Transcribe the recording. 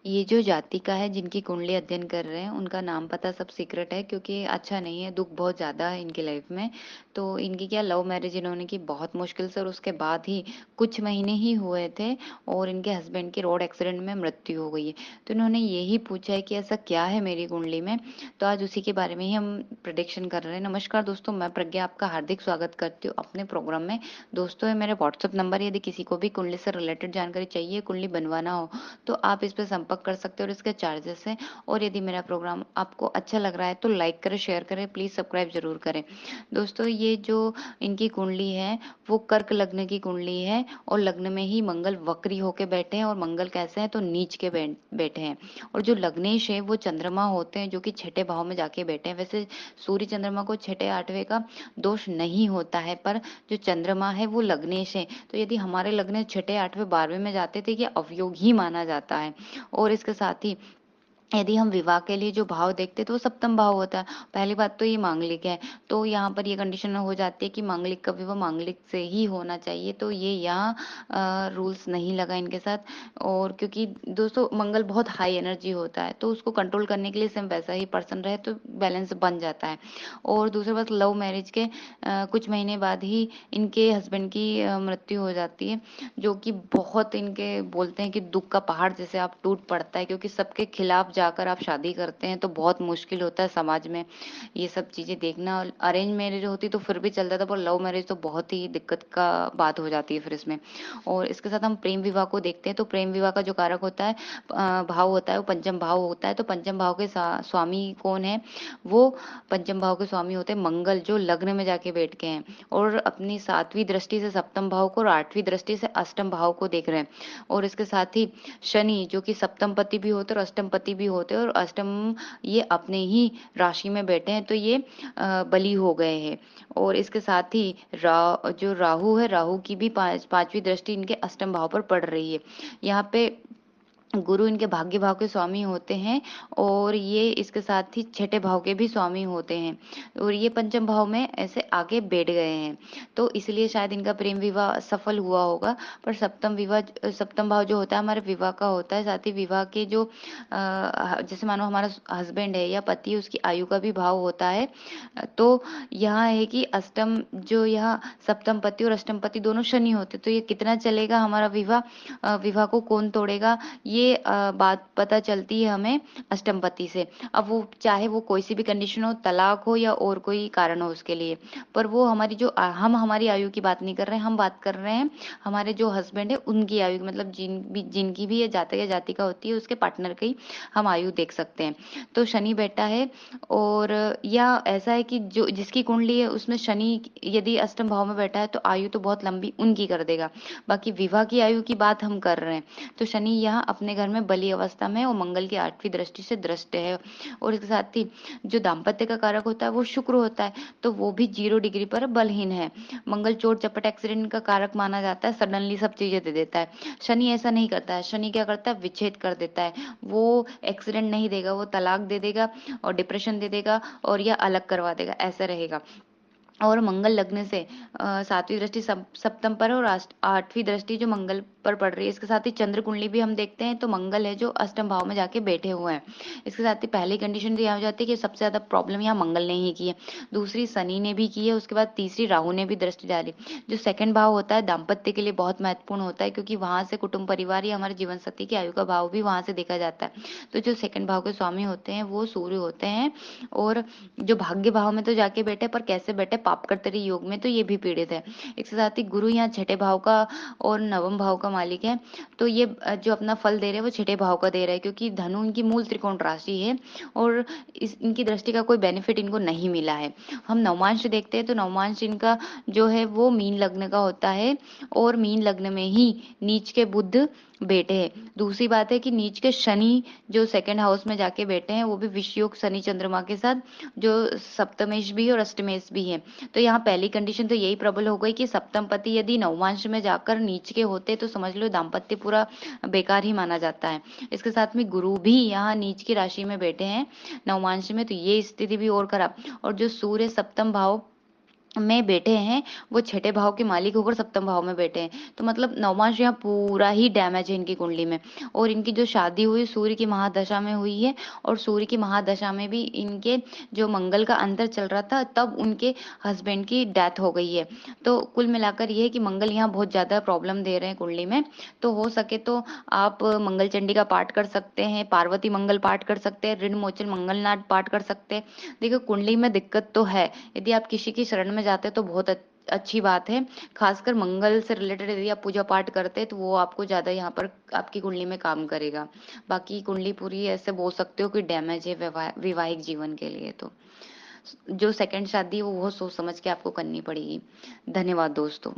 ये जो जातिका है जिनकी कुंडली अध्ययन कर रहे हैं, उनका नाम पता सब सीक्रेट है क्योंकि अच्छा नहीं है, दुःख बहुत ज़्यादा है इनकी लाइफ में। तो इनकी क्या लव मैरिज इन्होंने की बहुत मुश्किल से और उसके बाद ही कुछ महीने ही हुए थे और इनके हस्बैंड की रोड एक्सीडेंट में मृत्यु हो गई है। तो इन्होंने यही पूछा है कि ऐसा क्या है मेरी कुंडली में? तो आज उसी के बारे में ही हम प्रेडिक्शन कर रहे हैं। नमस्कार दोस्तों, मैं प्रज्ञा आपका हार्दिक स्वागत करती हूँ अपने प्रोग्राम में। दोस्तों, ये मेरा व्हाट्सएप नंबर है, यदि किसी को भी कुंडली से रिलेटेड जानकारी चाहिए, कुंडली बनवाना हो तो आप इस पे संपर्क कर सकते हो और इसके चार्जेस हैं। और यदि मेरा प्रोग्राम आपको अच्छा लग रहा है तो लाइक करें, शेयर करें, प्लीज सब्सक्राइब जरूर करें। दोस्तों, ये जो इनकी कुंडली है वो कर्क लग्न की कुंडली है और लग्न में ही मंगल वक्री होके बैठे हैं और मंगल कैसे हैं तो नीच के बैठे हैं। और जो लग्नेश है वो चंद्रमा होते हैं जो कि छठे भाव में जाके बैठे हैं। वैसे सूर्य चंद्रमा को छठे आठवें का दोष नहीं होता है, पर जो चंद्रमा है वो लग्नेश है, तो यदि हमारे लग्न छठे आठवें बारहवें में जाते थे ये अवयोग ही माना जाता है। और इसके साथ ही यदि हम विवाह के लिए जो भाव देखते हैं तो वो सप्तम भाव होता है। पहली बात तो ये मांगलिक है, तो यहाँ पर ये कंडीशन हो जाती है कि मांगलिक का विवाह मांगलिक से ही होना चाहिए, तो ये यहाँ रूल्स नहीं लगा इनके साथ। और क्योंकि दोस्तों मंगल बहुत हाई एनर्जी होता है तो उसको कंट्रोल करने के लिए सेम वैसा ही पर्सन रहे तो बैलेंस बन जाता है। और दूसरी बात, लव मैरिज के कुछ महीने बाद ही इनके हस्बैंड की मृत्यु हो जाती है, जो कि बहुत इनके बोलते हैं कि दुख का पहाड़ जैसे आप टूट पड़ता है, क्योंकि सबके खिलाफ जाकर आप शादी करते हैं तो बहुत मुश्किल होता है समाज में ये सब चीजें देखना। अरेंज मैरिज होती तो फिर भी चलता था, पर लव मैरिज तो बहुत ही दिक्कत का बात हो जाती है फिर इसमें। और इसके साथ हम प्रेम विवाह को देखते हैं तो प्रेम विवाह का जो कारक होता है भाव होता है वो पंचम भाव होता है। तो पंचम भाव के स्वामी कौन है? वो पंचम भाव के स्वामी होते हैं मंगल, जो लग्न में जाके बैठ के हैं और अपनी सातवीं दृष्टि से सप्तम भाव को और आठवीं दृष्टि से अष्टम भाव को देख रहे हैं। और इसके साथ ही शनि, जो कि सप्तम पति भी होते हैं और अष्टम पति भी होते हैं, और अष्टम ये अपने ही राशि में बैठे हैं तो ये बली हो गए हैं। और इसके साथ ही जो राहु है, राहु की भी पांचवी दृष्टि इनके अष्टम भाव पर पड़ रही है। यहाँ पे गुरु इनके भाग्य भाव के स्वामी होते हैं और ये इसके साथ ही छठे भाव के भी स्वामी होते हैं और ये पंचम भाव में ऐसे आगे बैठ गए हैं, तो इसलिए शायद इनका प्रेम विवाह सफल हुआ होगा। पर सप्तम भाव जो होता है हमारे विवाह का होता है, साथ ही विवाह के जो जैसे मानो हमारा हस्बैंड है या पति, उसकी आयु का भी भाव होता है। तो यहाँ है कि अष्टम जो यहाँ सप्तम पति और अष्टम पति दोनों शनि होते, तो ये कितना चलेगा हमारा विवाह, विवाह को कौन तोड़ेगा, ये बात पता चलती है हमें अष्टम पति से। अब वो चाहे वो कोई सी भी कंडीशन हो, तलाक हो या और कोई कारण हो उसके लिए, पर वो हमारी जो हम हमारी आयु की बात नहीं कर रहे हैं, हम बात कर रहे हैं हमारे जो हस्बैंड है उनकी आयु की, मतलब जिनकी भी ये जातक या जातिका होती है उसके पार्टनर की हम आयु देख सकते हैं। तो शनि बैठा है, और या ऐसा है कि जो जिसकी कुंडली है उसमें शनि यदि अष्टम भाव में बैठा है तो आयु तो बहुत लंबी उनकी कर देगा। बाकी विवाह की आयु की बात हम कर रहे हैं, तो शनि यहाँ अपने घर में बली अवस्था में और मंगल की आठवीं दृष्टि से दृष्ट है। और इसके साथ ही जो दाम्पत्य का कारक होता है वो शुक्र होता है, तो वो भी 0 डिग्री पर बलहीन है। मंगल चोट चपट एक्सीडेंट का कारक माना जाता है, सडनली सब चीजें दे देता है। शनि ऐसा नहीं करता है, शनि क्या करता है, विच्छेद कर देता है। वो एक्सीडेंट नहीं देगा, वो तलाक दे देगा और डिप्रेशन दे देगा और या अलग करवा देगा, ऐसा रहेगा। और मंगल लग्न से सातवीं दृष्टि सप्तम पर और आठवीं दृष्टि जो मंगल पर पड़ रही है। इसके साथ ही चंद्र कुंडली भी हम देखते हैं तो मंगल है जो अष्टम भाव में जाके बैठे हुए हैं। इसके साथ ही पहली कंडीशन तो यह हो जाती है कि सबसे ज्यादा प्रॉब्लम यहाँ मंगल ने ही की है, दूसरी शनि ने भी की है, उसके बाद तीसरी राहु ने भी दृष्टि डाली। जो सेकंड भाव होता है दाम्पत्य के लिए बहुत महत्वपूर्ण होता है, क्योंकि वहां से कुटुंब परिवार या हमारे जीवन साथी की आयु का भाव भी वहां से देखा जाता है। तो जो सेकंड भाव के स्वामी होते हैं वो सूर्य होते हैं, और जो भाग्य भाव में तो जाके बैठे, पर कैसे बैठे, पापकर्तरी योग में, तो ये भी पीड़ित है। इसके साथ ही गुरु यहाँ छठे भाव का और नवम भाव का मालिक है, तो ये जो अपना फल दे रहे हैं वो छठे भाव का दे रहा है, क्योंकि धनु इनकी मूल त्रिकोण राशि है और इनकी दृष्टि का कोई बेनिफिट इनको नहीं मिला है। हम नवमांश देखते हैं तो नवमांश इनका जो है वो मीन लग्न का होता है, और मीन लग्न में ही नीच के बुध बैठे हैं। दूसरी बात है कि नीच के शनि जो सेकंड हाउस में जाके बैठे हैं वो भी विषयोग शनि चंद्रमा के साथ, जो सप्तमेश भी है और अष्टमेश भी है। तो यहाँ पहली कंडीशन तो यही प्रबल हो गई कि सप्तम पति यदि नवमांश में जाकर नीच के होते तो समझ लो दाम्पत्य पूरा बेकार ही माना जाता है। इसके साथ में गुरु भी यहाँ नीच की राशि में बैठे हैं नवमांश में, तो ये स्थिति भी और खराब। और जो सूर्य सप्तम भाव में बैठे हैं, वो छठे भाव के मालिक होकर सप्तम भाव में बैठे हैं। तो मतलब नवमांश यहाँ पूरा ही डैमेज है इनकी कुंडली में। और इनकी जो शादी हुई सूर्य की महादशा में हुई है, और सूर्य की महादशा में भी इनके जो मंगल का अंतर चल रहा था, तब उनके हस्बैंड की डेथ हो गई है। तो कुल मिलाकर ये है कि मंगल यहाँ बहुत ज्यादा प्रॉब्लम दे रहे हैं कुंडली में। तो हो सके तो आप मंगल चंडी का पाठ कर सकते हैं, पार्वती मंगल पाठ कर सकते हैं, ऋण मोचन मंगलनाथ पाठ कर सकते हैं। देखिए कुंडली में दिक्कत तो है, यदि आप किसी की शरण में जाते हैं तो बहुत अच्छी बात है। खासकर मंगल से रिलेटेड यदि आप पूजा पाठ करते हैं तो वो आपको ज्यादा यहाँ पर आपकी कुंडली में काम करेगा। बाकी कुंडली पूरी ऐसे बोल सकते हो कि डैमेज है वैवाहिक जीवन के लिए। तो जो सेकंड शादी है वो बहुत सोच समझ के आपको करनी पड़ेगी। धन्यवाद दोस्तों।